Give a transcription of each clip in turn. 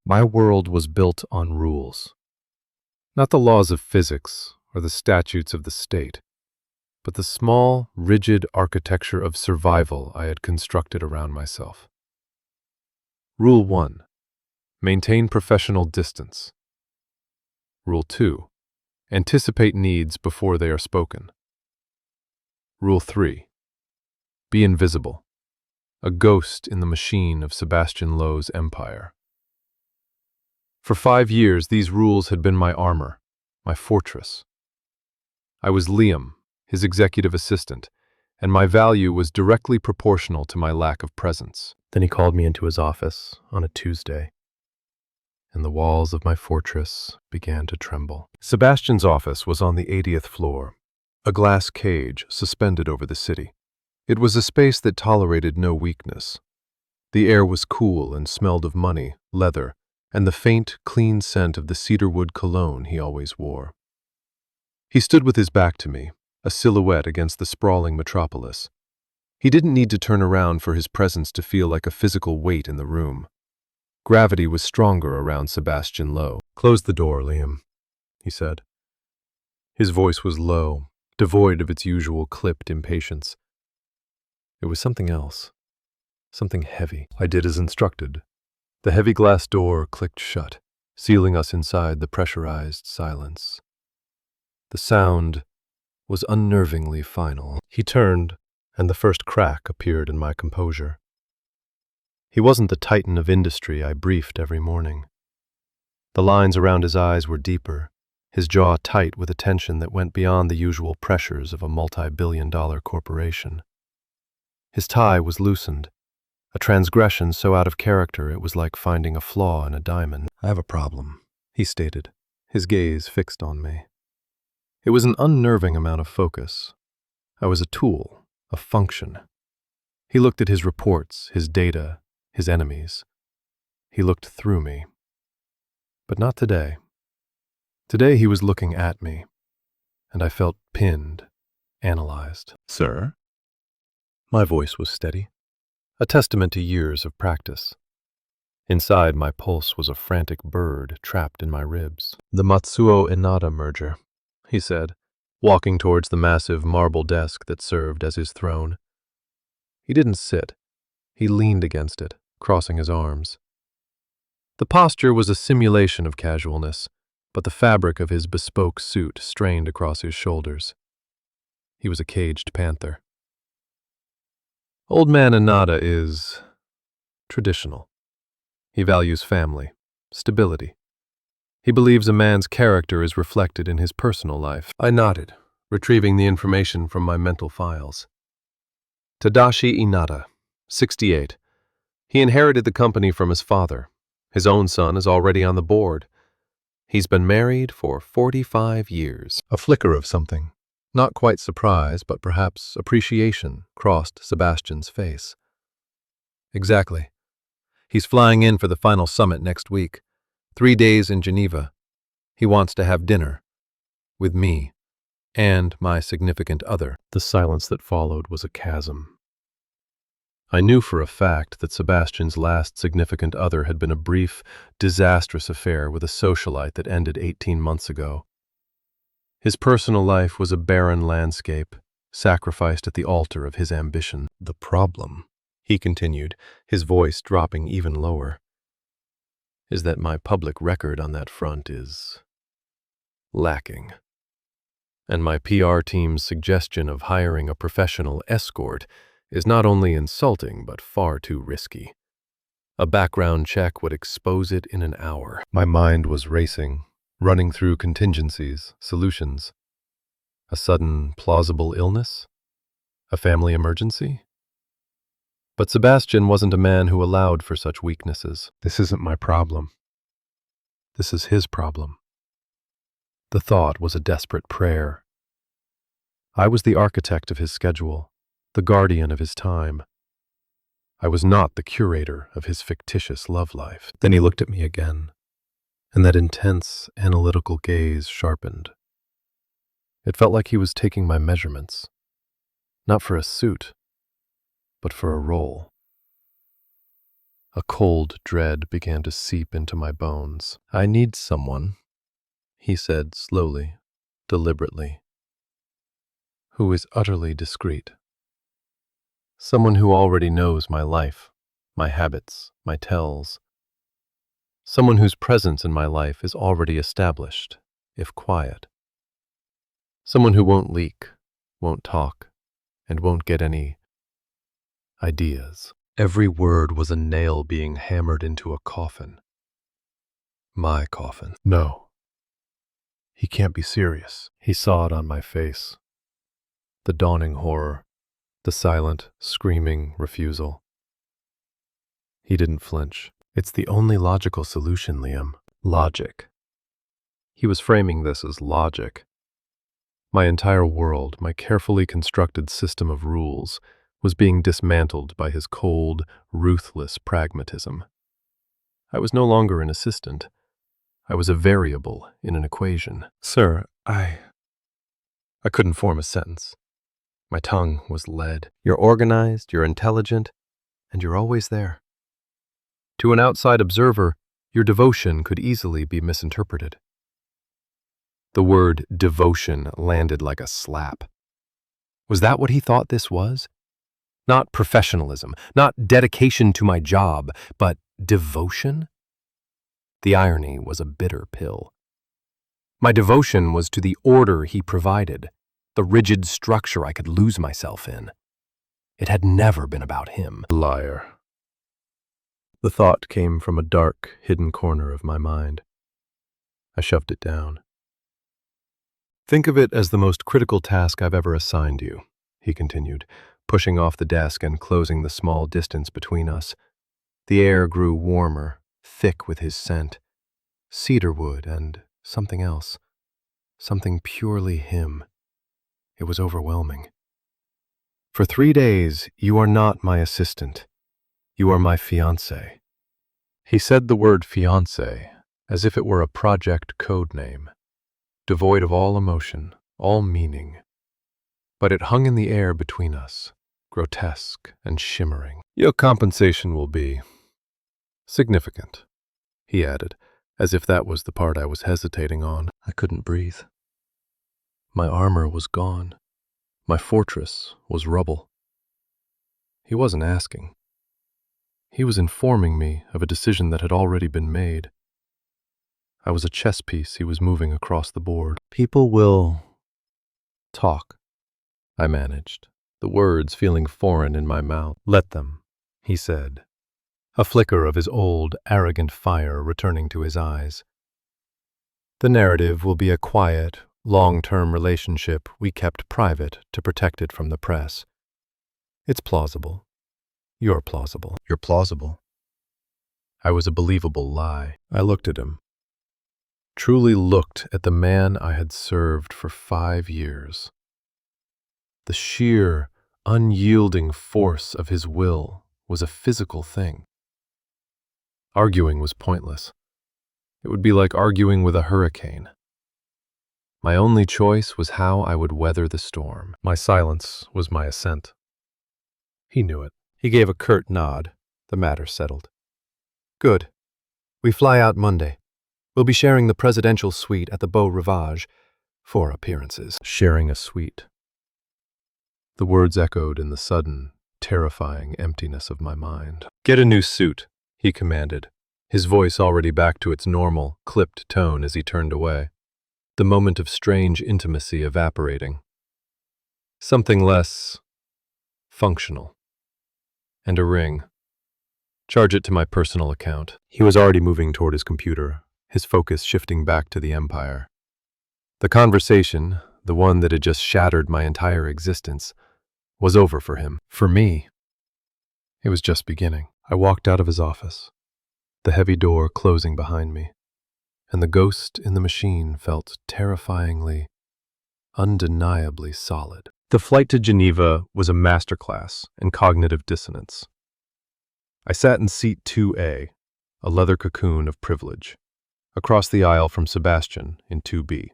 My world was built on rules. Not the laws of physics or the statutes of the state, but the small, rigid architecture of survival I had constructed around myself. Rule 1. Maintain professional distance. Rule 2. Anticipate needs before they are spoken. Rule 3. Be invisible, a ghost in the machine of Sebastian Lowe's empire. For 5 years, these rules had been my armor, my fortress. I was Liam, his executive assistant, and my value was directly proportional to my lack of presence. Then he called me into his office on a Tuesday, and the walls of my fortress began to tremble. Sebastian's office was on the 80th floor, a glass cage suspended over the city. It was a space that tolerated no weakness. The air was cool and smelled of money, leather, and the faint, clean scent of the cedarwood cologne he always wore. He stood with his back to me, a silhouette against the sprawling metropolis. He didn't need to turn around for his presence to feel like a physical weight in the room. Gravity was stronger around Sebastian Lowe. "Close the door, Liam," he said. His voice was low, devoid of its usual clipped impatience. It was something else, something heavy. I did as instructed. The heavy glass door clicked shut, sealing us inside the pressurized silence. The sound was unnervingly final. He turned, and the first crack appeared in my composure. He wasn't the titan of industry I briefed every morning. The lines around his eyes were deeper, his jaw tight with a tension that went beyond the usual pressures of a multi-billion-dollar corporation. His tie was loosened, a transgression so out of character it was like finding a flaw in a diamond. "I have a problem," he stated, his gaze fixed on me. It was an unnerving amount of focus. I was a tool, a function. He looked at his reports, his data, his enemies. He looked through me. But not today. Today he was looking at me, and I felt pinned, analyzed. "Sir?" My voice was steady, a testament to years of practice. Inside, my pulse was a frantic bird trapped in my ribs. "The Matsuo Inada merger," he said, walking towards the massive marble desk that served as his throne. He didn't sit. He leaned against it, crossing his arms. The posture was a simulation of casualness, but the fabric of his bespoke suit strained across his shoulders. He was a caged panther. Old man Inada is traditional. He values family, stability. He believes a man's character is reflected in his personal life. I nodded, retrieving the information from my mental files. Tadashi Inada, 68. He inherited the company from his father. His own son is already on the board. He's been married for 45 years. A flicker of something, not quite surprise, but perhaps appreciation, crossed Sebastian's face. Exactly. He's flying in for the final summit next week. 3 days in Geneva. He wants to have dinner. With me. And my significant other. The silence that followed was a chasm. I knew for a fact that Sebastian's last significant other had been a brief, disastrous affair with a socialite that ended 18 months ago. His personal life was a barren landscape, sacrificed at the altar of his ambition. "The problem," he continued, his voice dropping even lower, "is that my public record on that front is lacking. And my PR team's suggestion of hiring a professional escort is not only insulting but far too risky. A background check would expose it in an hour." My mind was racing, running through contingencies, solutions. A sudden, plausible illness? A family emergency? But Sebastian wasn't a man who allowed for such weaknesses. "This isn't my problem. This is his problem." The thought was a desperate prayer. I was the architect of his schedule, the guardian of his time. I was not the curator of his fictitious love life. Then he looked at me again, and that intense, analytical gaze sharpened. It felt like he was taking my measurements, not for a suit, but for a role. A cold dread began to seep into my bones. "I need someone," he said slowly, deliberately, "who is utterly discreet. Someone who already knows my life, my habits, my tells. Someone whose presence in my life is already established, if quiet. Someone who won't leak, won't talk, and won't get any ideas." Every word was a nail being hammered into a coffin. My coffin. No. He can't be serious. He saw it on my face. The dawning horror, the silent, screaming refusal. He didn't flinch. "It's the only logical solution, Liam. Logic." He was framing this as logic. My entire world, my carefully constructed system of rules, was being dismantled by his cold, ruthless pragmatism. I was no longer an assistant. I was a variable in an equation. "Sir, I couldn't form a sentence. My tongue was lead. You're organized, you're intelligent, and you're always there. To an outside observer, your devotion could easily be misinterpreted." The word devotion landed like a slap. Was that what he thought this was? Not professionalism, not dedication to my job, but devotion? The irony was a bitter pill. My devotion was to the order he provided, the rigid structure I could lose myself in. It had never been about him. Liar. The thought came from a dark, hidden corner of my mind. I shoved it down. "Think of it as the most critical task I've ever assigned you," he continued, pushing off the desk and closing the small distance between us. The air grew warmer, thick with his scent. Cedarwood and something else. Something purely him. It was overwhelming. "For 3 days, you are not my assistant. You are my fiancé." He said the word fiancé as if it were a project code name, devoid of all emotion, all meaning. But it hung in the air between us, grotesque and shimmering. "Your compensation will be significant," he added, as if that was the part I was hesitating on. I couldn't breathe. My armor was gone. My fortress was rubble. He wasn't asking. He was informing me of a decision that had already been made. I was a chess piece he was moving across the board. "People will talk," I managed, the words feeling foreign in my mouth. "Let them," he said, a flicker of his old, arrogant fire returning to his eyes. "The narrative will be a quiet, long-term relationship we kept private to protect it from the press. It's plausible. You're plausible. You're plausible." I was a believable lie. I looked at him. Truly looked at the man I had served for 5 years. The sheer, unyielding force of his will was a physical thing. Arguing was pointless. It would be like arguing with a hurricane. My only choice was how I would weather the storm. My silence was my assent. He knew it. He gave a curt nod. The matter settled. "Good. We fly out Monday. We'll be sharing the presidential suite at the Beau Rivage, 4 appearances." Sharing a suite. The words echoed in the sudden, terrifying emptiness of my mind. "Get a new suit," he commanded, his voice already back to its normal, clipped tone as he turned away, the moment of strange intimacy evaporating. "Something less functional. And a ring. Charge it to my personal account." He was already moving toward his computer, his focus shifting back to the Empire. The conversation, the one that had just shattered my entire existence, was over for him. For me, it was just beginning. I walked out of his office, the heavy door closing behind me, and the ghost in the machine felt terrifyingly, undeniably solid. The flight to Geneva was a masterclass in cognitive dissonance. I sat in seat 2A, a leather cocoon of privilege, across the aisle from Sebastian in 2B.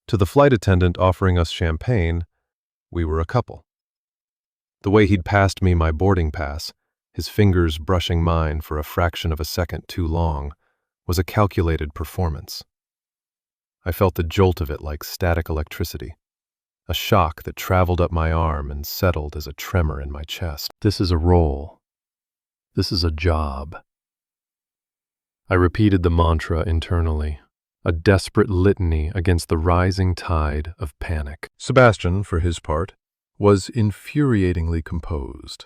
To the flight attendant offering us champagne, we were a couple. The way he'd passed me my boarding pass, his fingers brushing mine for a fraction of a second too long, was a calculated performance. I felt the jolt of it like static electricity, a shock that traveled up my arm and settled as a tremor in my chest. This is a role. This is a job. I repeated the mantra internally, a desperate litany against the rising tide of panic. Sebastian, for his part, was infuriatingly composed.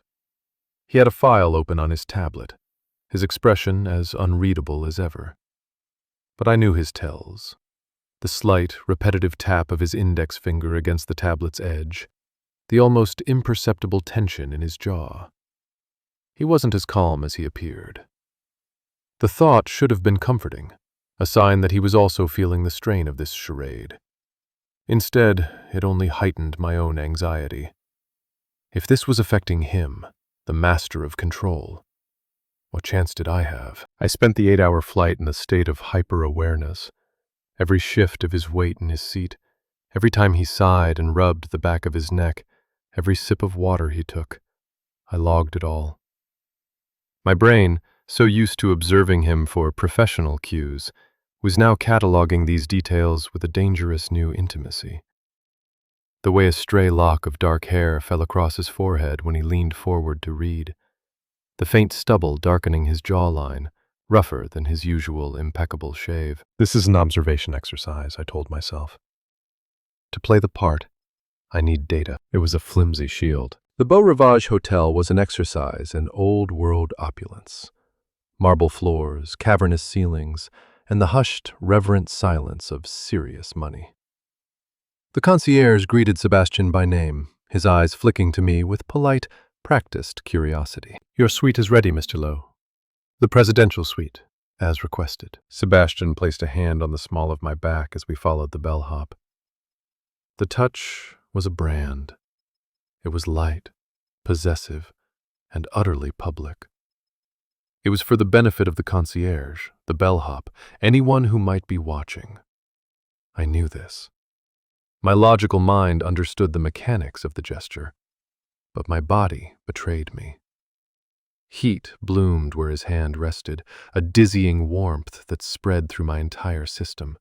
He had a file open on his tablet, his expression as unreadable as ever. But I knew his tells. The slight, repetitive tap of his index finger against the tablet's edge, the almost imperceptible tension in his jaw. He wasn't as calm as he appeared. The thought should have been comforting, a sign that he was also feeling the strain of this charade. Instead, it only heightened my own anxiety. If this was affecting him, the master of control, what chance did I have? I spent the 8-hour flight in a state of hyper-awareness. Every shift of his weight in his seat, every time he sighed and rubbed the back of his neck, every sip of water he took, I logged it all. My brain, so used to observing him for professional cues, was now cataloging these details with a dangerous new intimacy. The way a stray lock of dark hair fell across his forehead when he leaned forward to read, the faint stubble darkening his jawline, rougher than his usual impeccable shave. This is an observation exercise, I told myself. To play the part, I need data. It was a flimsy shield. The Beau Rivage Hotel was an exercise in old-world opulence. Marble floors, cavernous ceilings, and the hushed, reverent silence of serious money. The concierge greeted Sebastian by name, his eyes flicking to me with polite, practiced curiosity. Your suite is ready, Mr. Lowe. The presidential suite, as requested. Sebastian placed a hand on the small of my back as we followed the bellhop. The touch was a brand. It was light, possessive, and utterly public. It was for the benefit of the concierge, the bellhop, anyone who might be watching. I knew this. My logical mind understood the mechanics of the gesture, but my body betrayed me. Heat bloomed where his hand rested, a dizzying warmth that spread through my entire system.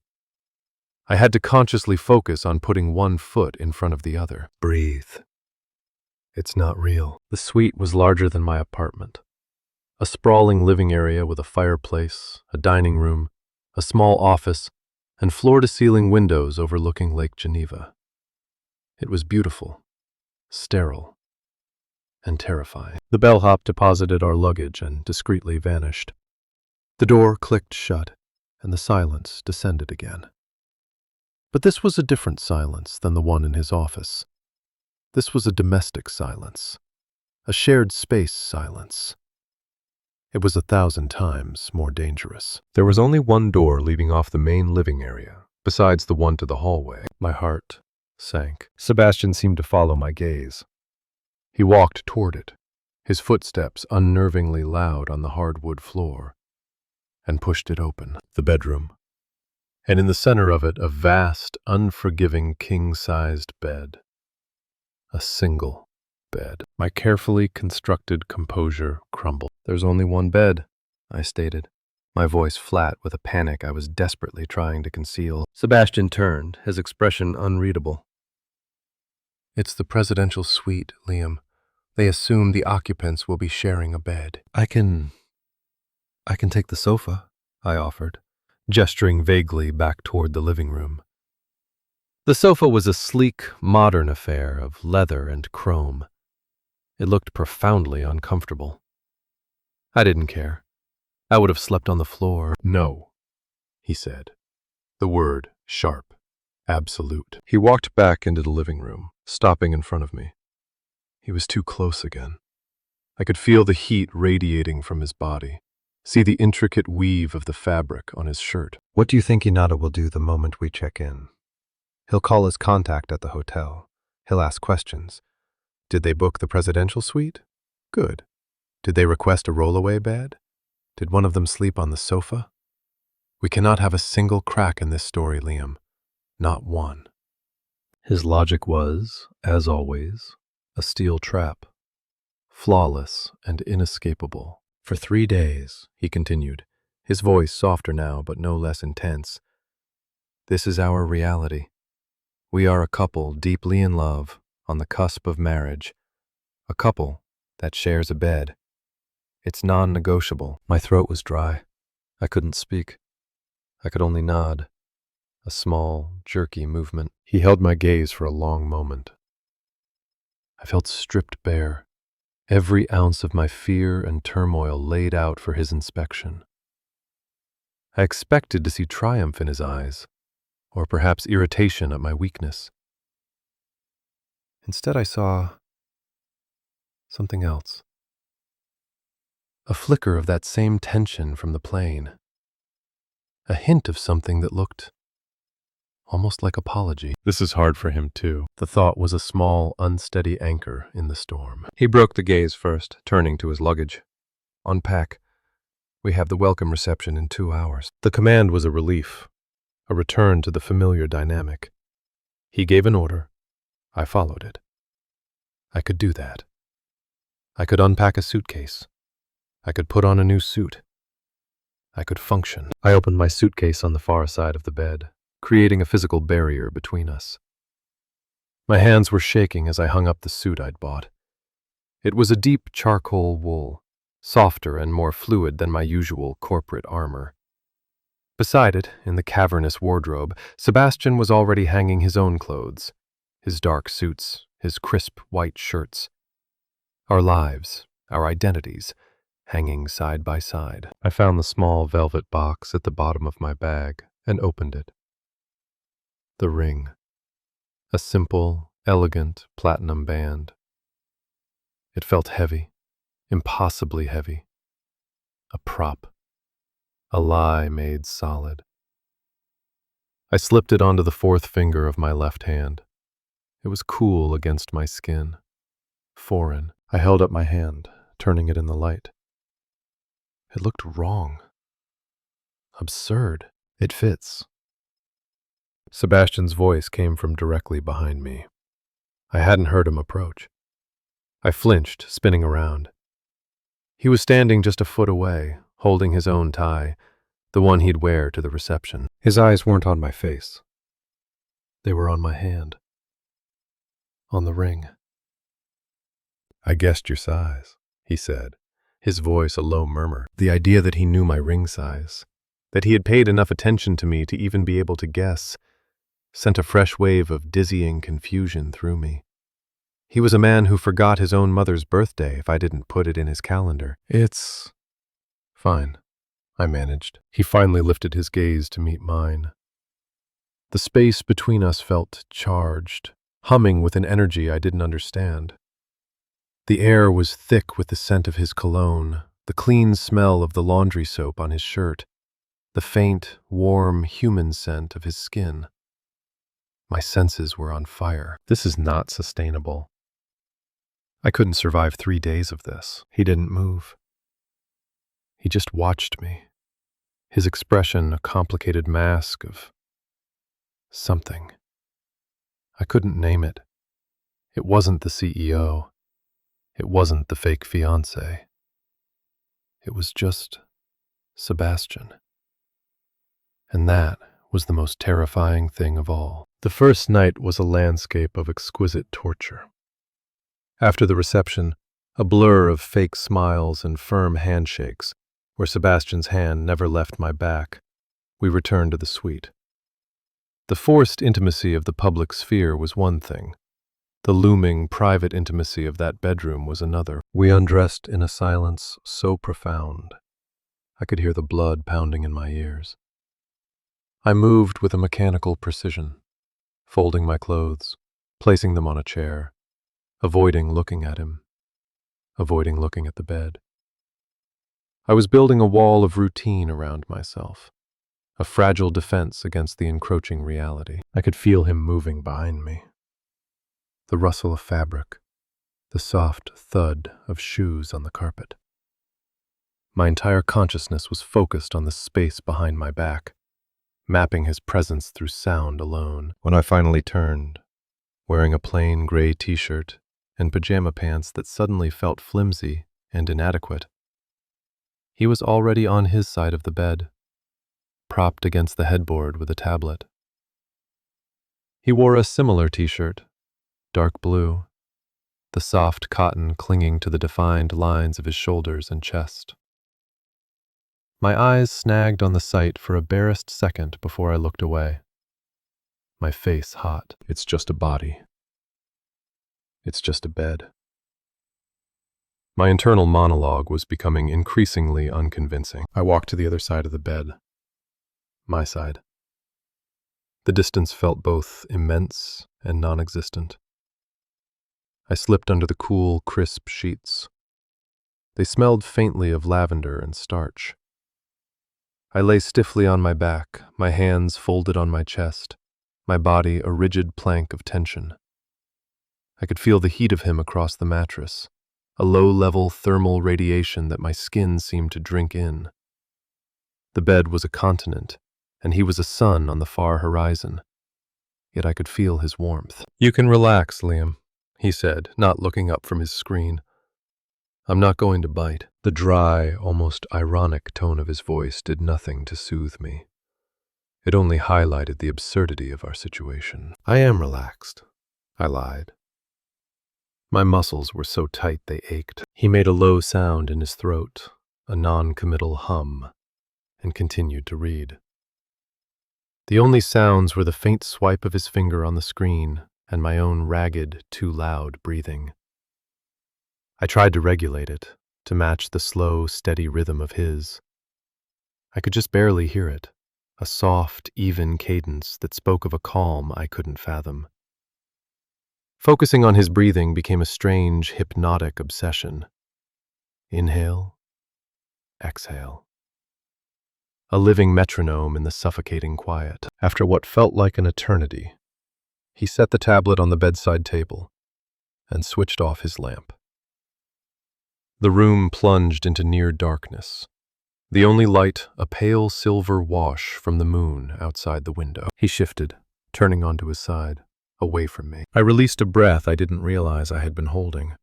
I had to consciously focus on putting one foot in front of the other. Breathe. It's not real. The suite was larger than my apartment. A sprawling living area with a fireplace, a dining room, a small office, and floor-to-ceiling windows overlooking Lake Geneva. It was beautiful, sterile, and terrifying. The bellhop deposited our luggage and discreetly vanished. The door clicked shut, and the silence descended again. But this was a different silence than the one in his office. This was a domestic silence, a shared space silence. It was 1,000 times more dangerous. There was only one door leading off the main living area, besides the one to the hallway. My heart sank. Sebastian seemed to follow my gaze. He walked toward it, his footsteps unnervingly loud on the hardwood floor, and pushed it open. The bedroom. And in the center of it, a vast, unforgiving king-sized bed. A single bed. My carefully constructed composure crumbled. There's only one bed, I stated, my voice flat with a panic I was desperately trying to conceal. Sebastian turned, his expression unreadable. It's the presidential suite, Liam. They assume the occupants will be sharing a bed. I can take the sofa, I offered, gesturing vaguely back toward the living room. The sofa was a sleek, modern affair of leather and chrome. It looked profoundly uncomfortable. I didn't care. I would have slept on the floor. No, he said. The word sharp, absolute. He walked back into the living room, stopping in front of me. He was too close again. I could feel the heat radiating from his body, see the intricate weave of the fabric on his shirt. What do you think Hinata will do the moment we check in? He'll call his contact at the hotel. He'll ask questions. Did they book the presidential suite? Good. Did they request a rollaway bed? Did one of them sleep on the sofa? We cannot have a single crack in this story, Liam. Not one. His logic was, as always, a steel trap. flawless and inescapable. For 3 days, he continued, his voice softer now but no less intense. This is our reality. We are a couple deeply in love, on the cusp of marriage. A couple that shares a bed. It's non-negotiable. My throat was dry. I couldn't speak. I could only nod. A small, jerky movement. He held my gaze for a long moment. I felt stripped bare, every ounce of my fear and turmoil laid out for his inspection. I expected to see triumph in his eyes, or perhaps irritation at my weakness. Instead, I saw something else. A flicker of that same tension from the plane. A hint of something that looked almost like apology. This is hard for him, too. The thought was a small, unsteady anchor in the storm. He broke the gaze first, turning to his luggage. Unpack. We have the welcome reception in 2 hours. The command was a relief, a return to the familiar dynamic. He gave an order. I followed it. I could do that. I could unpack a suitcase. I could put on a new suit. I could function. I opened my suitcase on the far side of the bed, creating a physical barrier between us. My hands were shaking as I hung up the suit I'd bought. It was a deep charcoal wool, softer and more fluid than my usual corporate armor. Beside it, in the cavernous wardrobe, Sebastian was already hanging his own clothes, his dark suits, his crisp white shirts. Our lives, our identities, hanging side by side. I found the small velvet box at the bottom of my bag and opened it. The ring. A simple, elegant platinum band. It felt heavy, impossibly heavy. A prop. A lie made solid. I slipped it onto the fourth finger of my left hand. It was cool against my skin. Foreign. I held up my hand, turning it in the light. It looked wrong. Absurd. It fits. Sebastian's voice came from directly behind me. I hadn't heard him approach. I flinched, spinning around. He was standing just a foot away, holding his own tie, the one he'd wear to the reception. His eyes weren't on my face. They were on my hand. On the ring. I guessed your size, he said, his voice a low murmur. The idea that he knew my ring size, that he had paid enough attention to me to even be able to guess, sent a fresh wave of dizzying confusion through me. He was a man who forgot his own mother's birthday if I didn't put it in his calendar. It's fine, I managed. He finally lifted his gaze to meet mine. The space between us felt charged, humming with an energy I didn't understand. The air was thick with the scent of his cologne, the clean smell of the laundry soap on his shirt, the faint, warm, human scent of his skin. My senses were on fire. This is not sustainable. I couldn't survive 3 days of this. He didn't move. He just watched me. His expression a complicated mask of something. I couldn't name it. It wasn't the CEO. It wasn't the fake fiancé. It was just Sebastian. And that was the most terrifying thing of all. The first night was a landscape of exquisite torture. After the reception, a blur of fake smiles and firm handshakes, where Sebastian's hand never left my back, we returned to the suite. The forced intimacy of the public sphere was one thing. The looming, private intimacy of that bedroom was another. We undressed in a silence so profound, I could hear the blood pounding in my ears. I moved with a mechanical precision, folding my clothes, placing them on a chair, avoiding looking at him, avoiding looking at the bed. I was building a wall of routine around myself, a fragile defense against the encroaching reality. I could feel him moving behind me. The rustle of fabric, the soft thud of shoes on the carpet. My entire consciousness was focused on the space behind my back, mapping his presence through sound alone. When I finally turned, wearing a plain gray t-shirt and pajama pants that suddenly felt flimsy and inadequate. He was already on his side of the bed, propped against the headboard with a tablet. He wore a similar t-shirt, dark blue, the soft cotton clinging to the defined lines of his shoulders and chest. My eyes snagged on the sight for a barest second before I looked away, my face hot. It's just a body. It's just a bed. My internal monologue was becoming increasingly unconvincing. I walked to the other side of the bed. My side. The distance felt both immense and non-existent. I slipped under the cool, crisp sheets. They smelled faintly of lavender and starch. I lay stiffly on my back, my hands folded on my chest, my body a rigid plank of tension. I could feel the heat of him across the mattress, a low-level thermal radiation that my skin seemed to drink in. The bed was a continent, and he was a sun on the far horizon. Yet I could feel his warmth. "You can relax, Liam," he said, not looking up from his screen. "I'm not going to bite." The dry, almost ironic tone of his voice did nothing to soothe me. It only highlighted the absurdity of our situation. "I am relaxed," I lied. My muscles were so tight they ached. He made a low sound in his throat, a non-committal hum, and continued to read. The only sounds were the faint swipe of his finger on the screen and my own ragged, too loud breathing. I tried to regulate it, to match the slow, steady rhythm of his. I could just barely hear it, a soft, even cadence that spoke of a calm I couldn't fathom. Focusing on his breathing became a strange, hypnotic obsession. Inhale, exhale. A living metronome in the suffocating quiet. After what felt like an eternity, he set the tablet on the bedside table and switched off his lamp. The room plunged into near darkness, the only light a pale silver wash from the moon outside the window. He shifted, turning onto his side, away from me. I released a breath I didn't realize I had been holding.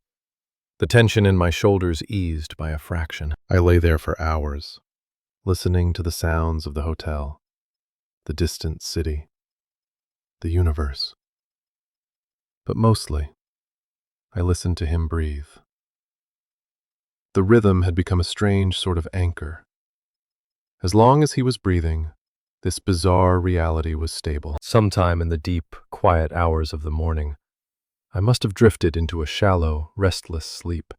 The tension in my shoulders eased by a fraction. I lay there for hours, listening to the sounds of the hotel, the distant city, the universe. But mostly, I listened to him breathe. The rhythm had become a strange sort of anchor. As long as he was breathing, this bizarre reality was stable. Sometime in the deep, quiet hours of the morning, I must have drifted into a shallow, restless sleep.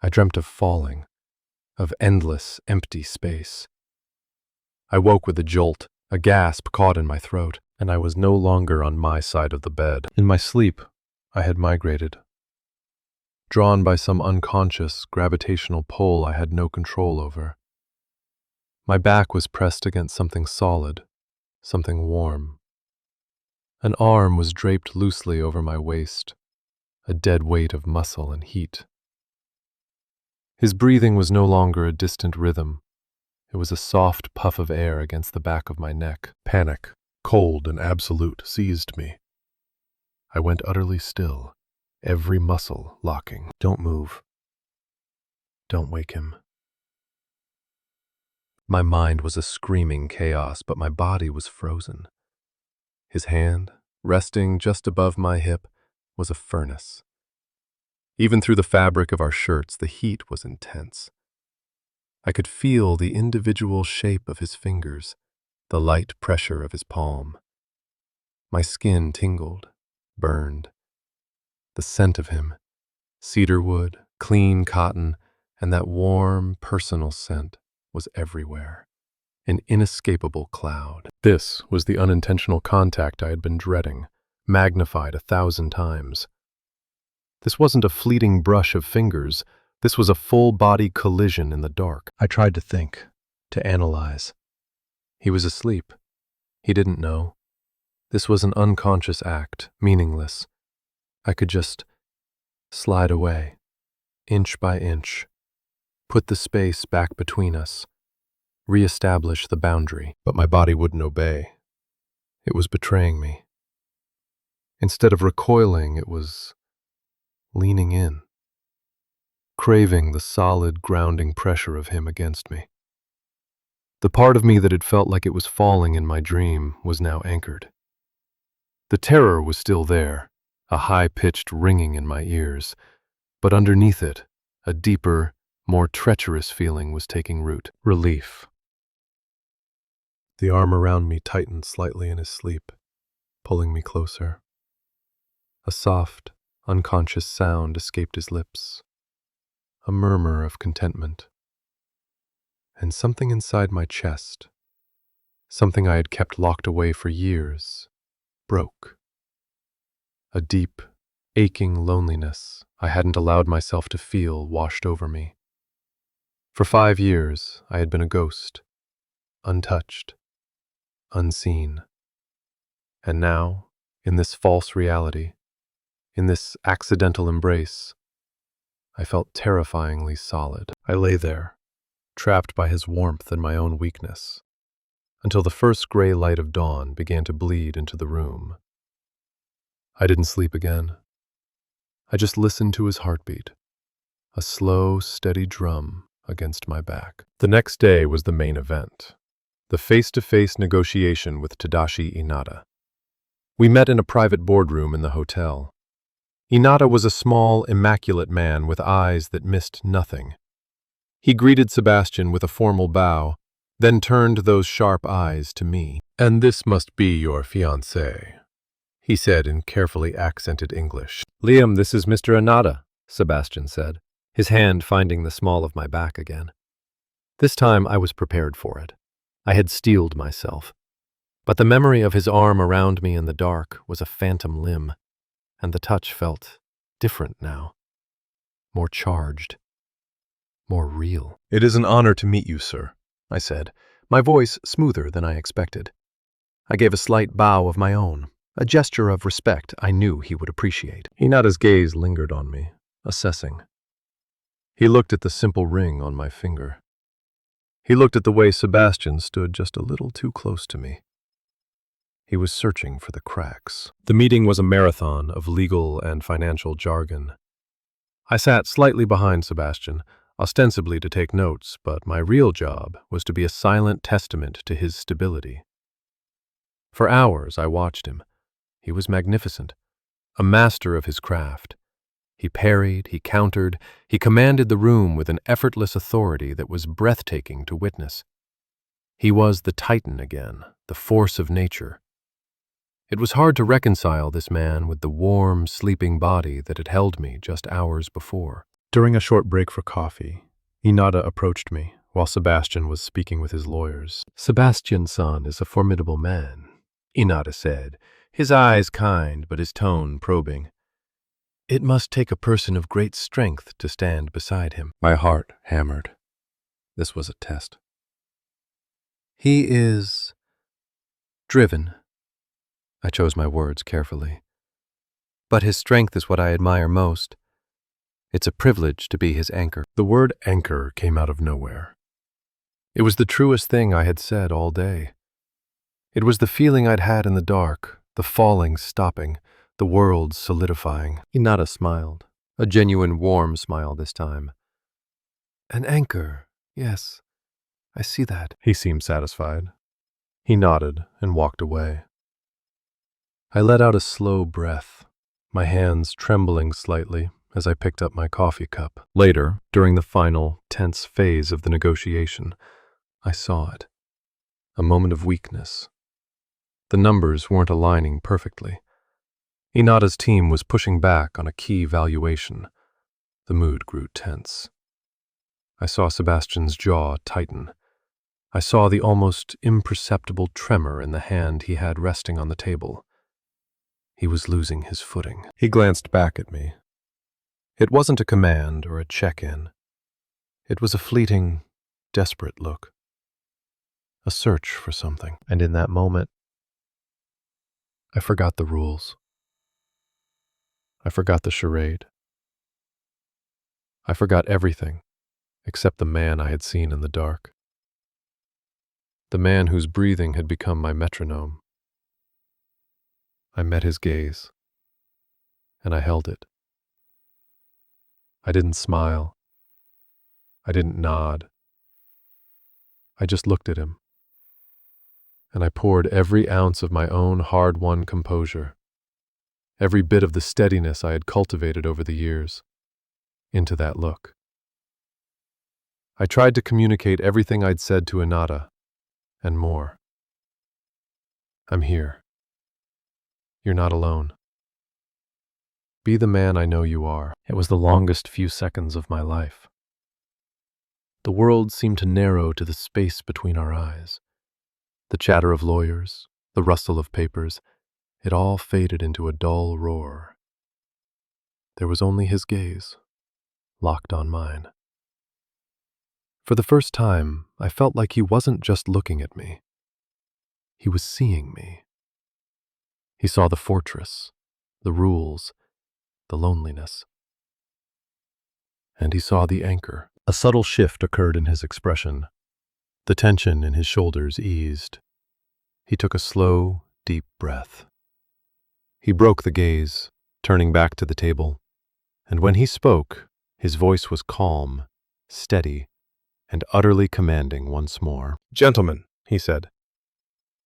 I dreamt of falling, of endless, empty space. I woke with a jolt, a gasp caught in my throat, and I was no longer on my side of the bed. In my sleep, I had migrated, drawn by some unconscious, gravitational pull I had no control over. My back was pressed against something solid, something warm. An arm was draped loosely over my waist, a dead weight of muscle and heat. His breathing was no longer a distant rhythm. It was a soft puff of air against the back of my neck. Panic, cold and absolute, seized me. I went utterly still, every muscle locking. "Don't move. Don't wake him." My mind was a screaming chaos, but my body was frozen. His hand, resting just above my hip, was a furnace. Even through the fabric of our shirts, the heat was intense. I could feel the individual shape of his fingers, the light pressure of his palm. My skin tingled, burned. The scent of him, cedarwood, clean cotton, and that warm, personal scent was everywhere, an inescapable cloud. This was the unintentional contact I had been dreading, magnified 1,000 times. This wasn't a fleeting brush of fingers. This was a full-body collision in the dark. I tried to think, to analyze. He was asleep. He didn't know. This was an unconscious act, meaningless. I could just slide away, inch by inch, put the space back between us, re-establish the boundary. But my body wouldn't obey. It was betraying me. Instead of recoiling, it was leaning in, craving the solid, grounding pressure of him against me. The part of me that had felt like it was falling in my dream was now anchored. The terror was still there, a high-pitched ringing in my ears, but underneath it, a deeper, more treacherous feeling was taking root. Relief. The arm around me tightened slightly in his sleep, pulling me closer. A soft, unconscious sound escaped his lips, a murmur of contentment. And something inside my chest, something I had kept locked away for years, broke. A deep, aching loneliness I hadn't allowed myself to feel washed over me. For 5 years, I had been a ghost, untouched, unseen. And now, in this false reality, in this accidental embrace, I felt terrifyingly solid. I lay there, trapped by his warmth and my own weakness, until the first gray light of dawn began to bleed into the room. I didn't sleep again. I just listened to his heartbeat, a slow, steady drum against my back. The next day was the main event, the face-to-face negotiation with Tadashi Inada. We met in a private boardroom in the hotel. Inada was a small, immaculate man with eyes that missed nothing. He greeted Sebastian with a formal bow, then turned those sharp eyes to me. "And this must be your fiancé," he said in carefully accented English. "Liam, this is Mr. Inada," Sebastian said, his hand finding the small of my back again. This time I was prepared for it. I had steeled myself. But the memory of his arm around me in the dark was a phantom limb, and the touch felt different now, more charged, more real. "It is an honor to meet you, sir," I said, my voice smoother than I expected. I gave a slight bow of my own, a gesture of respect I knew he would appreciate. Hinata's gaze lingered on me, assessing. He looked at the simple ring on my finger. He looked at the way Sebastian stood just a little too close to me. He was searching for the cracks. The meeting was a marathon of legal and financial jargon. I sat slightly behind Sebastian, ostensibly to take notes, but my real job was to be a silent testament to his stability. For hours I watched him. He was magnificent, a master of his craft. He parried, he countered, he commanded the room with an effortless authority that was breathtaking to witness. He was the Titan again, the force of nature. It was hard to reconcile this man with the warm, sleeping body that had held me just hours before. During a short break for coffee, Inada approached me while Sebastian was speaking with his lawyers. "Sebastian-san is a formidable man," Inada said, his eyes kind but his tone probing. "It must take a person of great strength to stand beside him." My heart hammered. This was a test. "He is driven." I chose my words carefully. "But his strength is what I admire most. It's a privilege to be his anchor." The word anchor came out of nowhere. It was the truest thing I had said all day. It was the feeling I'd had in the dark, the falling stopping, the world solidifying. Inada smiled, a genuine warm smile this time. "An anchor, yes, I see that." He seemed satisfied. He nodded and walked away. I let out a slow breath, my hands trembling slightly as I picked up my coffee cup. Later, during the final, tense phase of the negotiation, I saw it. A moment of weakness. The numbers weren't aligning perfectly. Inada's team was pushing back on a key valuation. The mood grew tense. I saw Sebastian's jaw tighten. I saw the almost imperceptible tremor in the hand he had resting on the table. He was losing his footing. He glanced back at me. It wasn't a command or a check-in. It was a fleeting, desperate look. A search for something. And in that moment, I forgot the rules. I forgot the charade. I forgot everything except the man I had seen in the dark. The man whose breathing had become my metronome. I met his gaze, and I held it. I didn't smile. I didn't nod. I just looked at him, and I poured every ounce of my own hard-won composure, every bit of the steadiness I had cultivated over the years, into that look. I tried to communicate everything I'd said to Inata, and more. I'm here. You're not alone. Be the man I know you are. It was the longest few seconds of my life. The world seemed to narrow to the space between our eyes. The chatter of lawyers, the rustle of papers, it all faded into a dull roar. There was only his gaze, locked on mine. For the first time, I felt like he wasn't just looking at me. He was seeing me. He saw the fortress, the rules, the loneliness. And he saw the anchor. A subtle shift occurred in his expression. The tension in his shoulders eased. He took a slow, deep breath. He broke the gaze, turning back to the table, and when he spoke, his voice was calm, steady, and utterly commanding once more. "Gentlemen," he said,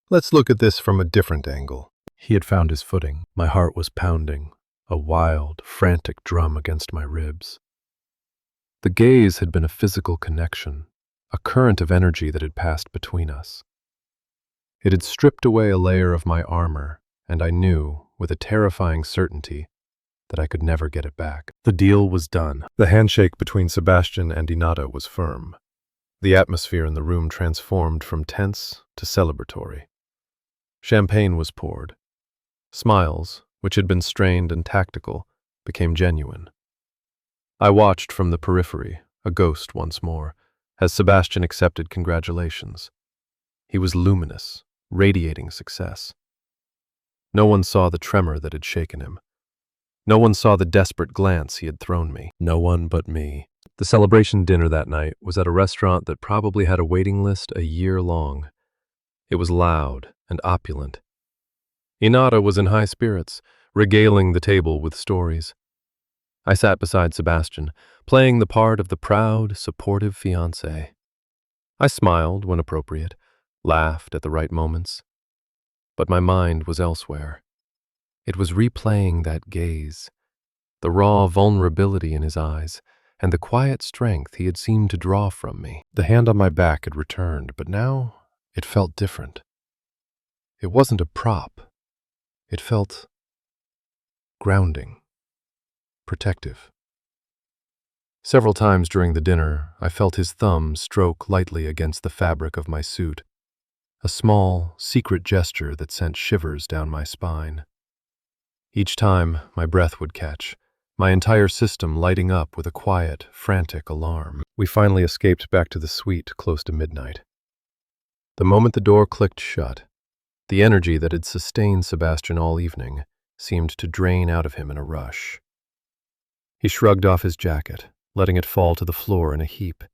"let's look at this from a different angle." He had found his footing. My heart was pounding, a wild, frantic drum against my ribs. The gaze had been a physical connection, a current of energy that had passed between us. It had stripped away a layer of my armor, and I knew, with a terrifying certainty, that I could never get it back. The deal was done. The handshake between Sebastian and Inata was firm. The atmosphere in the room transformed from tense to celebratory. Champagne was poured. Smiles, which had been strained and tactical, became genuine. I watched from the periphery, a ghost once more, as Sebastian accepted congratulations. He was luminous, radiating success. No one saw the tremor that had shaken him. No one saw the desperate glance he had thrown me. No one but me. The celebration dinner that night was at a restaurant that probably had a waiting list a year long. It was loud and opulent. Inata was in high spirits, regaling the table with stories. I sat beside Sebastian, playing the part of the proud, supportive fiancé. I smiled when appropriate, laughed at the right moments. But my mind was elsewhere. It was replaying that gaze, the raw vulnerability in his eyes, and the quiet strength he had seemed to draw from me. The hand on my back had returned, but now it felt different. It wasn't a prop. It felt grounding, protective. Several times during the dinner, I felt his thumb stroke lightly against the fabric of my suit, a small, secret gesture that sent shivers down my spine. Each time, my breath would catch, my entire system lighting up with a quiet, frantic alarm. We finally escaped back to the suite close to midnight. The moment the door clicked shut, the energy that had sustained Sebastian all evening seemed to drain out of him in a rush. He shrugged off his jacket, letting it fall to the floor in a heap,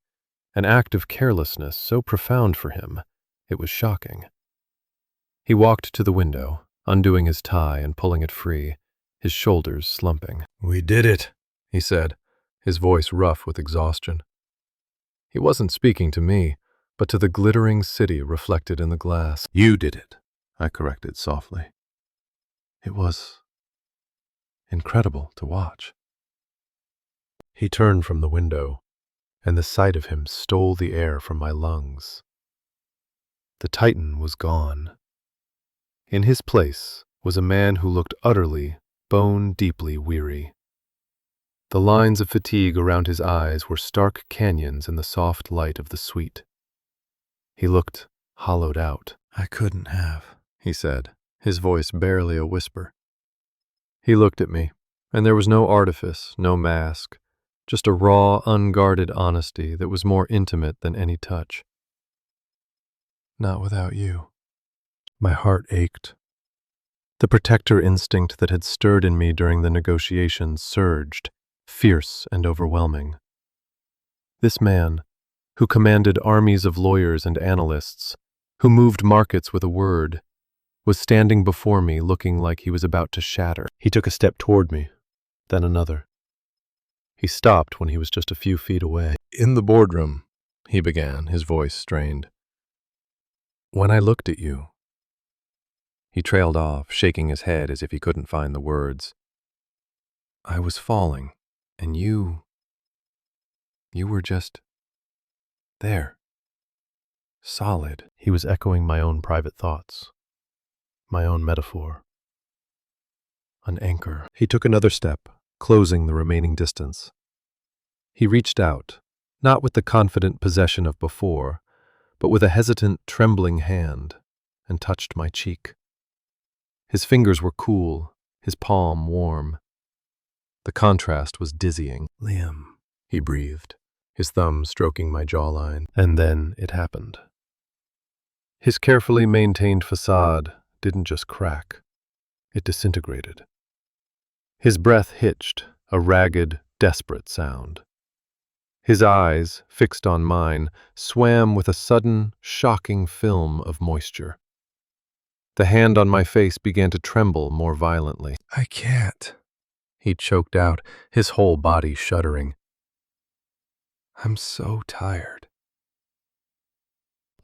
an act of carelessness so profound for him, it was shocking. He walked to the window, undoing his tie and pulling it free, his shoulders slumping. "We did it," he said, his voice rough with exhaustion. He wasn't speaking to me, but to the glittering city reflected in the glass. "You did it," I corrected softly. It was incredible to watch. He turned from the window, and the sight of him stole the air from my lungs. The Titan was gone. In his place was a man who looked utterly, bone-deeply weary. The lines of fatigue around his eyes were stark canyons in the soft light of the suite. He looked hollowed out. "I couldn't have," he said, his voice barely a whisper. He looked at me, and there was no artifice, no mask, just a raw, unguarded honesty that was more intimate than any touch. "Not without you." My heart ached. The protector instinct that had stirred in me during the negotiations surged, fierce and overwhelming. This man, who commanded armies of lawyers and analysts, who moved markets with a word, was standing before me looking like he was about to shatter. He took a step toward me, then another. He stopped when he was just a few feet away. "In the boardroom," he began, his voice strained. "When I looked at you." He trailed off, shaking his head as if he couldn't find the words. "I was falling, and you were just there. Solid." He was echoing my own private thoughts, my own metaphor. An anchor. He took another step, closing the remaining distance. He reached out, not with the confident possession of before, but with a hesitant, trembling hand, and touched my cheek. His fingers were cool, his palm warm. The contrast was dizzying. "Liam," he breathed, his thumb stroking my jawline. And then it happened. His carefully maintained facade didn't just crack, it disintegrated. His breath hitched, a ragged, desperate sound. His eyes, fixed on mine, swam with a sudden, shocking film of moisture. The hand on my face began to tremble more violently. "I can't," he choked out, his whole body shuddering. "I'm so tired."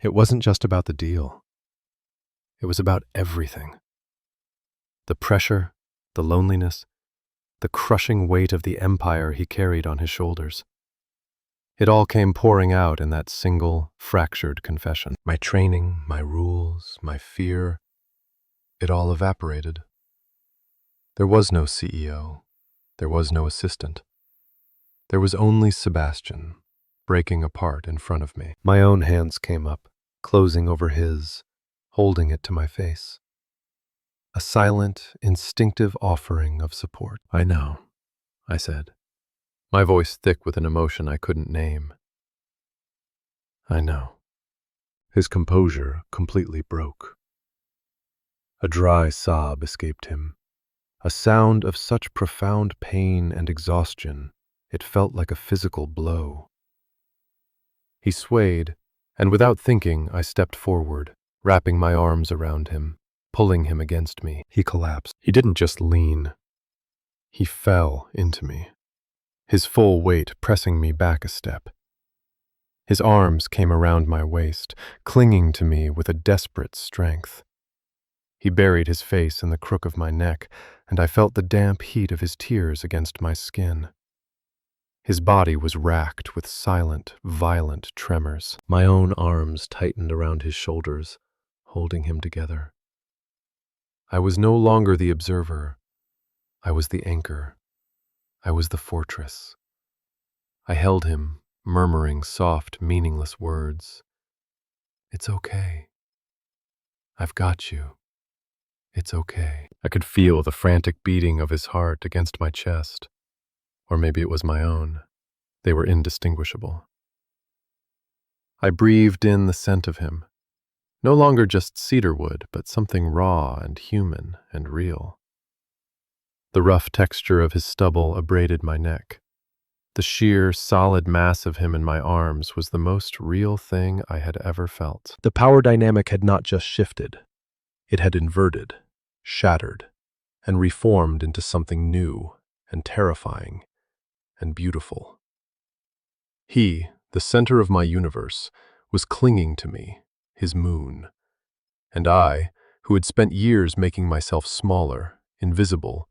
It wasn't just about the deal. It was about everything. The pressure, the loneliness, the crushing weight of the empire he carried on his shoulders. It all came pouring out in that single, fractured confession. My training, my rules, my fear, it all evaporated. There was no CEO. There was no assistant. There was only Sebastian, breaking apart in front of me. My own hands came up, closing over his, holding it to my face. A silent, instinctive offering of support. "I know," I said, my voice thick with an emotion I couldn't name. "I know." His composure completely broke. A dry sob escaped him, a sound of such profound pain and exhaustion, it felt like a physical blow. He swayed, and without thinking, I stepped forward, wrapping my arms around him, pulling him against me. He collapsed. He didn't just lean. He fell into me, his full weight pressing me back a step. His arms came around my waist, clinging to me with a desperate strength. He buried his face in the crook of my neck, and I felt the damp heat of his tears against my skin. His body was racked with silent, violent tremors. My own arms tightened around his shoulders, holding him together. I was no longer the observer. I was the anchor. I was the fortress. I held him, murmuring soft, meaningless words. "It's okay. I've got you. It's okay." I could feel the frantic beating of his heart against my chest. Or maybe it was my own. They were indistinguishable. I breathed in the scent of him. No longer just cedarwood, but something raw and human and real. The rough texture of his stubble abraded my neck. The sheer, solid mass of him in my arms was the most real thing I had ever felt. The power dynamic had not just shifted. It had inverted, shattered, and reformed into something new and terrifying and beautiful. He, the center of my universe, was clinging to me, his moon. And I, who had spent years making myself smaller, invisible,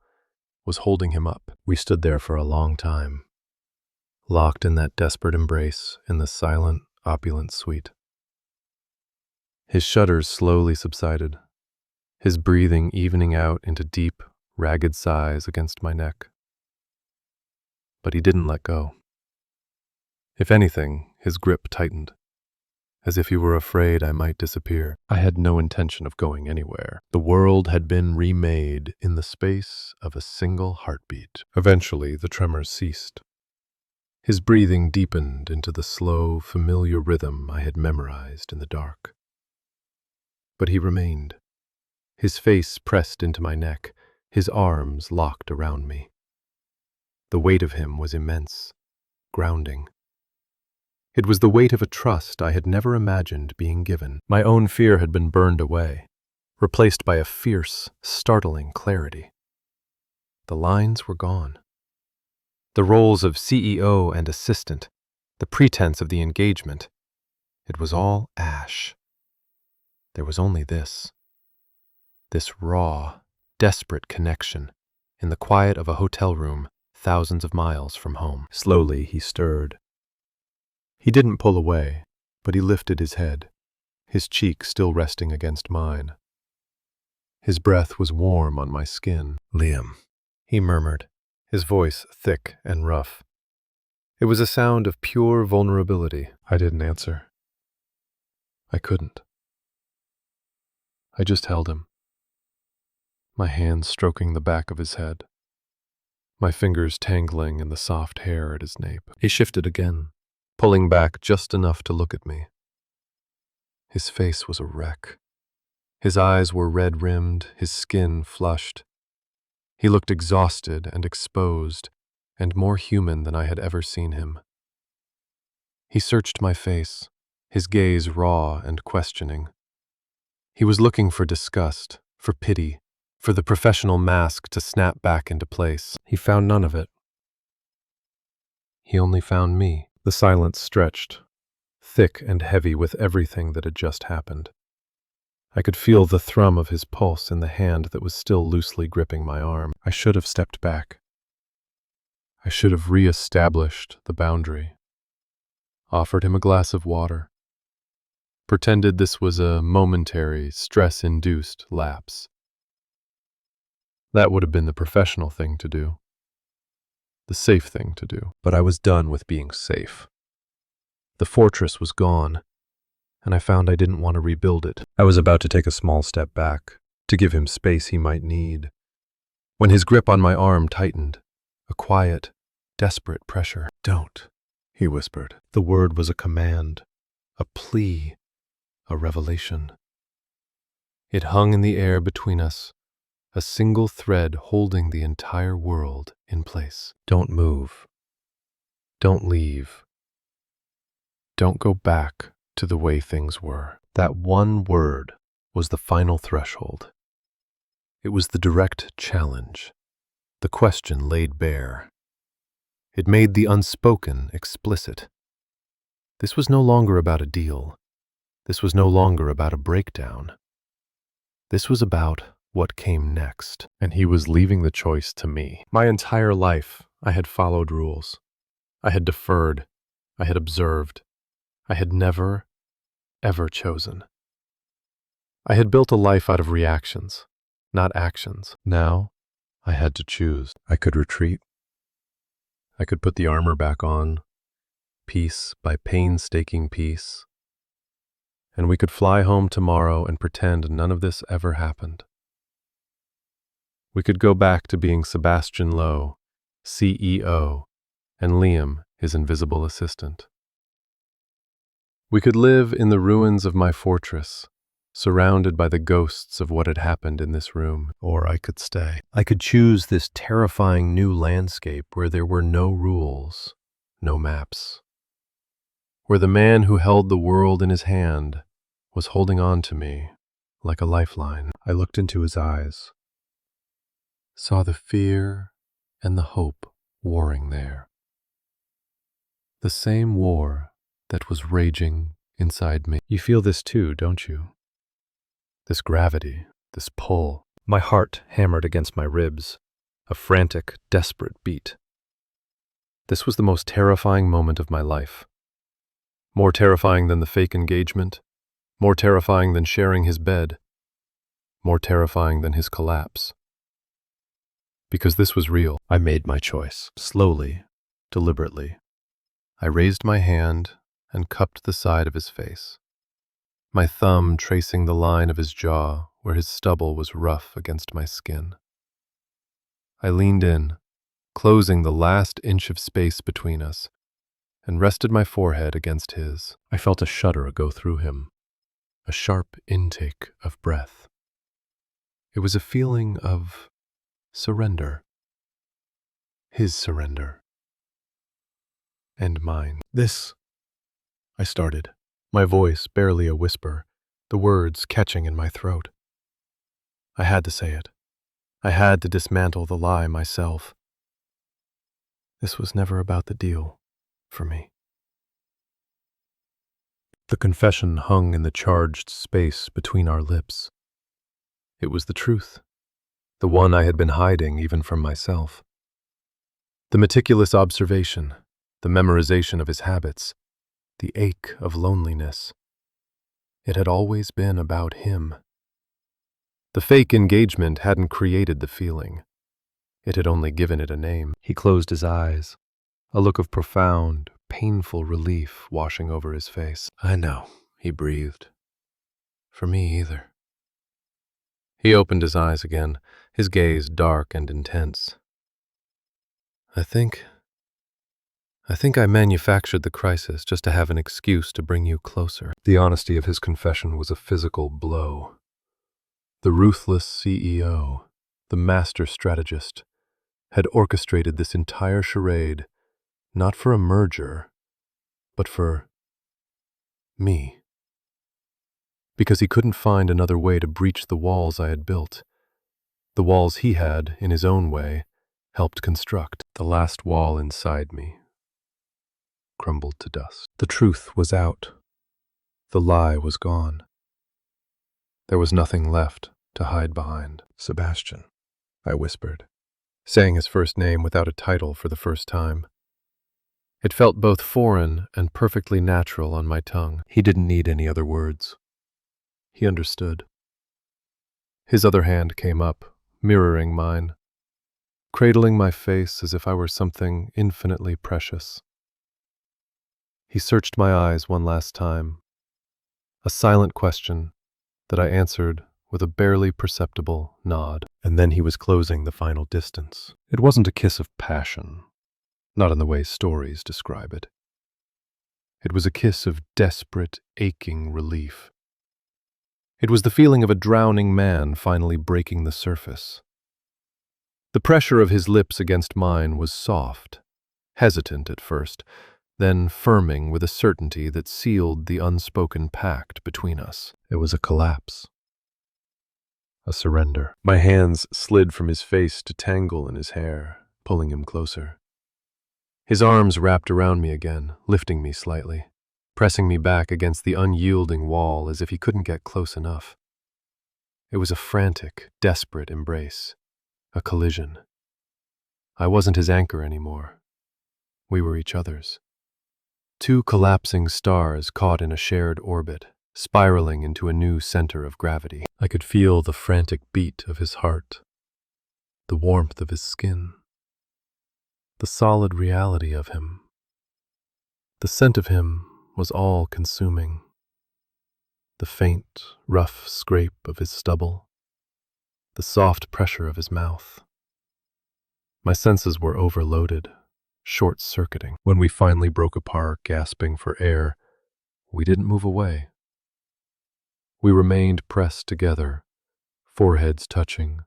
was holding him up. We stood there for a long time, locked in that desperate embrace in the silent, opulent suite. His shudders slowly subsided, his breathing evening out into deep, ragged sighs against my neck. But he didn't let go. If anything, his grip tightened, as if he were afraid I might disappear. I had no intention of going anywhere. The world had been remade in the space of a single heartbeat. Eventually, the tremors ceased. His breathing deepened into the slow, familiar rhythm I had memorized in the dark. But he remained, his face pressed into my neck, his arms locked around me. The weight of him was immense, grounding. It was the weight of a trust I had never imagined being given. My own fear had been burned away, replaced by a fierce, startling clarity. The lines were gone. The roles of CEO and assistant, the pretense of the engagement. It was all ash. There was only this raw, desperate connection in the quiet of a hotel room thousands of miles from home. Slowly he stirred. He didn't pull away, but he lifted his head, his cheek still resting against mine. His breath was warm on my skin. "Liam," he murmured, his voice thick and rough. It was a sound of pure vulnerability. I didn't answer. I couldn't. I just held him, my hands stroking the back of his head, my fingers tangling in the soft hair at his nape. He shifted again, pulling back just enough to look at me. His face was a wreck. His eyes were red-rimmed, his skin flushed. He looked exhausted and exposed, and more human than I had ever seen him. He searched my face, his gaze raw and questioning. He was looking for disgust, for pity, for the professional mask to snap back into place. He found none of it. He only found me. The silence stretched, thick and heavy with everything that had just happened. I could feel the thrum of his pulse in the hand that was still loosely gripping my arm. I should have stepped back. I should have re-established the boundary. Offered him a glass of water. Pretended this was a momentary, stress-induced lapse. That would have been the professional thing to do. The safe thing to do. But I was done with being safe. The fortress was gone, and I found I didn't want to rebuild it. I was about to take a small step back, to give him space he might need, when his grip on my arm tightened, a quiet, desperate pressure. "Don't," he whispered. The word was a command, a plea, a revelation. It hung in the air between us, a single thread holding the entire world in place. Don't move. Don't leave. Don't go back to the way things were. That one word was the final threshold. It was the direct challenge, the question laid bare. It made the unspoken explicit. This was no longer about a deal. This was no longer about a breakdown. This was about what came next, and he was leaving the choice to me. My entire life, I had followed rules. I had deferred. I had observed. I had never, ever chosen. I had built a life out of reactions, not actions. Now, I had to choose. I could retreat. I could put the armor back on, piece by painstaking piece, and we could fly home tomorrow and pretend none of this ever happened. We could go back to being Sebastian Lowe, CEO, and Liam, his invisible assistant. We could live in the ruins of my fortress, surrounded by the ghosts of what had happened in this room, or I could stay. I could choose this terrifying new landscape where there were no rules, no maps, where the man who held the world in his hand was holding on to me like a lifeline. I looked into his eyes, saw the fear and the hope warring there. The same war that was raging inside me. You feel this too, don't you? This gravity, this pull. My heart hammered against my ribs, a frantic, desperate beat. This was the most terrifying moment of my life. More terrifying than the fake engagement, more terrifying than sharing his bed, more terrifying than his collapse. Because this was real, I made my choice, slowly, deliberately. I raised my hand and cupped the side of his face, my thumb tracing the line of his jaw where his stubble was rough against my skin. I leaned in, closing the last inch of space between us, and rested my forehead against his. I felt a shudder go through him, a sharp intake of breath. It was a feeling of surrender. His surrender. And mine. I started, my voice barely a whisper, the words catching in my throat. I had to say it. I had to dismantle the lie myself. This was never about the deal for me. The confession hung in the charged space between our lips. It was the truth, the one I had been hiding even from myself. The meticulous observation, the memorization of his habits, the ache of loneliness. It had always been about him. The fake engagement hadn't created the feeling. It had only given it a name. He closed his eyes, a look of profound, painful relief washing over his face. I know, he breathed. For me either. He opened his eyes again, his gaze dark and intense. I think I manufactured the crisis just to have an excuse to bring you closer. The honesty of his confession was a physical blow. The ruthless CEO, the master strategist, had orchestrated this entire charade, not for a merger, but for me. Because he couldn't find another way to breach the walls I had built. The walls he had, in his own way, helped construct. The last wall inside me crumbled to dust. The truth was out. The lie was gone. There was nothing left to hide behind. Sebastian, I whispered, saying his first name without a title for the first time. It felt both foreign and perfectly natural on my tongue. He didn't need any other words. He understood. His other hand came up, mirroring mine, cradling my face as if I were something infinitely precious. He searched my eyes one last time, a silent question that I answered with a barely perceptible nod. And then he was closing the final distance. It wasn't a kiss of passion, not in the way stories describe it. It was a kiss of desperate, aching relief. It was the feeling of a drowning man finally breaking the surface. The pressure of his lips against mine was soft, hesitant at first, then firming with a certainty that sealed the unspoken pact between us. It was a collapse. A surrender. My hands slid from his face to tangle in his hair, pulling him closer. His arms wrapped around me again, lifting me slightly, pressing me back against the unyielding wall as if he couldn't get close enough. It was a frantic, desperate embrace, a collision. I wasn't his anchor anymore. We were each other's. Two collapsing stars caught in a shared orbit, spiraling into a new center of gravity. I could feel the frantic beat of his heart, the warmth of his skin, the solid reality of him. The scent of him was all-consuming. The faint, rough scrape of his stubble, the soft pressure of his mouth. My senses were overloaded, short-circuiting. When we finally broke apart, gasping for air, we didn't move away. We remained pressed together, foreheads touching,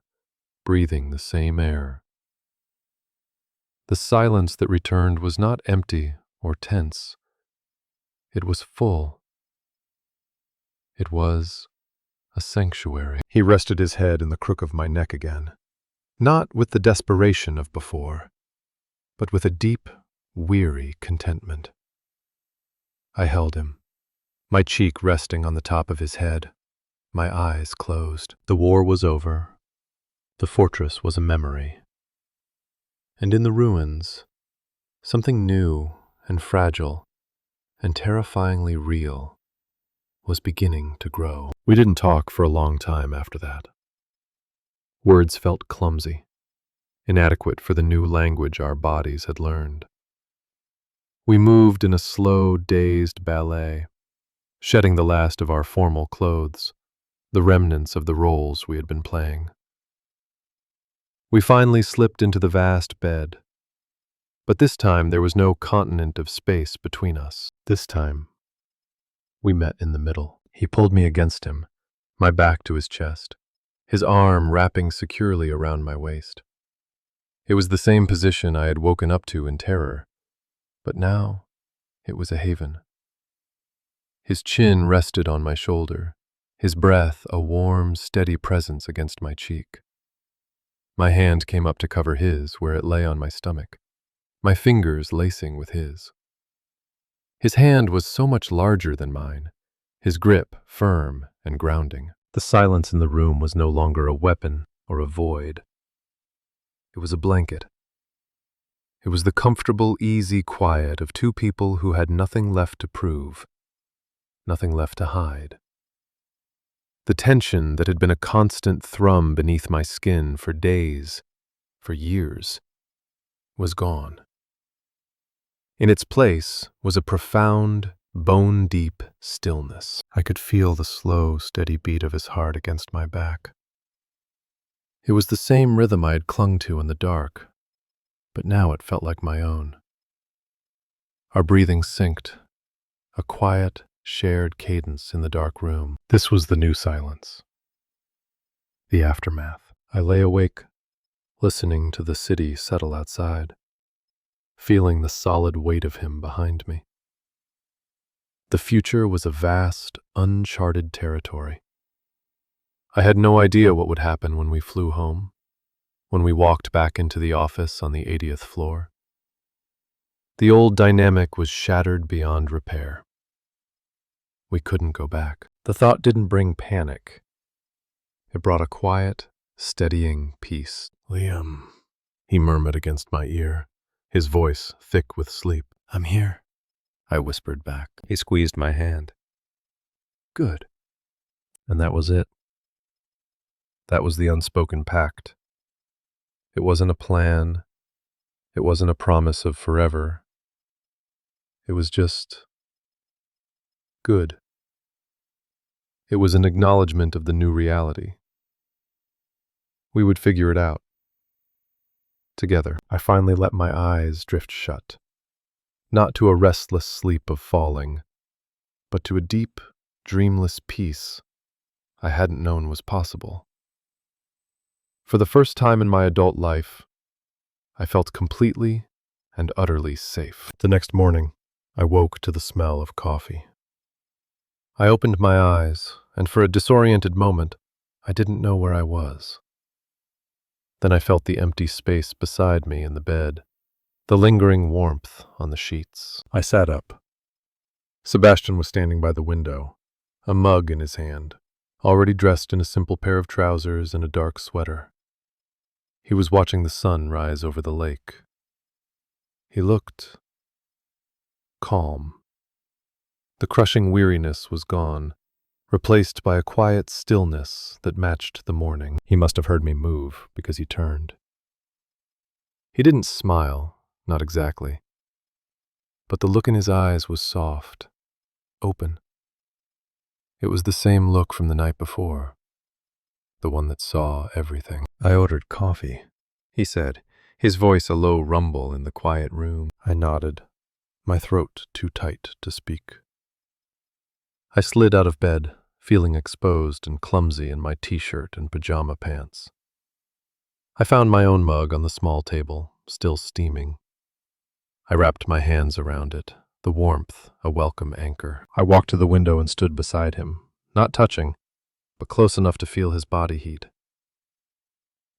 breathing the same air. The silence that returned was not empty or tense. It was full. It was a sanctuary. He rested his head in the crook of my neck again, not with the desperation of before, but with a deep, weary contentment. I held him, my cheek resting on the top of his head, my eyes closed. The war was over. The fortress was a memory. And in the ruins, something new and fragile and terrifyingly real was beginning to grow. We didn't talk for a long time after that. Words felt clumsy, inadequate for the new language our bodies had learned. We moved in a slow, dazed ballet, shedding the last of our formal clothes, the remnants of the roles we had been playing. We finally slipped into the vast bed, but this time there was no continent of space between us. This time, we met in the middle. He pulled me against him, my back to his chest, his arm wrapping securely around my waist. It was the same position I had woken up to in terror, but now it was a haven. His chin rested on my shoulder, his breath a warm, steady presence against my cheek. My hand came up to cover his where it lay on my stomach, my fingers lacing with his. His hand was so much larger than mine, his grip firm and grounding. The silence in the room was no longer a weapon or a void. It was a blanket. It was the comfortable, easy quiet of two people who had nothing left to prove, nothing left to hide. The tension that had been a constant thrum beneath my skin for days, for years, was gone. In its place was a profound, bone-deep stillness. I could feel the slow, steady beat of his heart against my back. It was the same rhythm I had clung to in the dark, but now it felt like my own. Our breathing synced, a quiet, shared cadence in the dark room. This was the new silence. The aftermath. I lay awake, listening to the city settle outside, feeling the solid weight of him behind me. The future was a vast, uncharted territory. I had no idea what would happen when we flew home, when we walked back into the office on the 80th floor. The old dynamic was shattered beyond repair. We couldn't go back. The thought didn't bring panic. It brought a quiet, steadying peace. "Liam," he murmured against my ear, his voice thick with sleep. "I'm here," I whispered back. He squeezed my hand. "Good." And that was it. That was the unspoken pact. It wasn't a plan. It wasn't a promise of forever. It was just good. It was an acknowledgement of the new reality. We would figure it out. Together. I finally let my eyes drift shut, not to a restless sleep of falling, but to a deep, dreamless peace I hadn't known was possible. For the first time in my adult life, I felt completely and utterly safe. The next morning, I woke to the smell of coffee. I opened my eyes, and for a disoriented moment, I didn't know where I was. Then I felt the empty space beside me in the bed, the lingering warmth on the sheets. I sat up. Sebastian was standing by the window, a mug in his hand, already dressed in a simple pair of trousers and a dark sweater. He was watching the sun rise over the lake. He looked calm. The crushing weariness was gone, replaced by a quiet stillness that matched the morning. He must have heard me move because he turned. He didn't smile, not exactly, but the look in his eyes was soft, open. It was the same look from the night before, the one that saw everything. "I ordered coffee," he said, his voice a low rumble in the quiet room. I nodded, my throat too tight to speak. I slid out of bed, feeling exposed and clumsy in my t-shirt and pajama pants. I found my own mug on the small table, still steaming. I wrapped my hands around it, the warmth a welcome anchor. I walked to the window and stood beside him, not touching, but close enough to feel his body heat.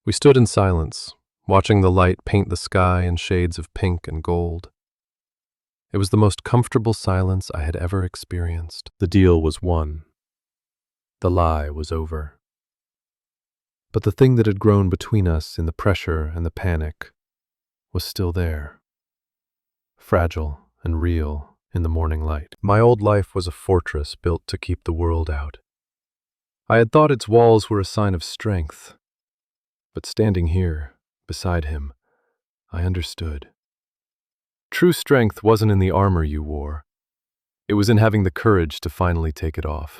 We stood in silence, watching the light paint the sky in shades of pink and gold. It was the most comfortable silence I had ever experienced. The deal was won. The lie was over. But the thing that had grown between us in the pressure and the panic was still there, fragile and real in the morning light. My old life was a fortress built to keep the world out. I had thought its walls were a sign of strength, but standing here, beside him, I understood. True strength wasn't in the armor you wore. It was in having the courage to finally take it off.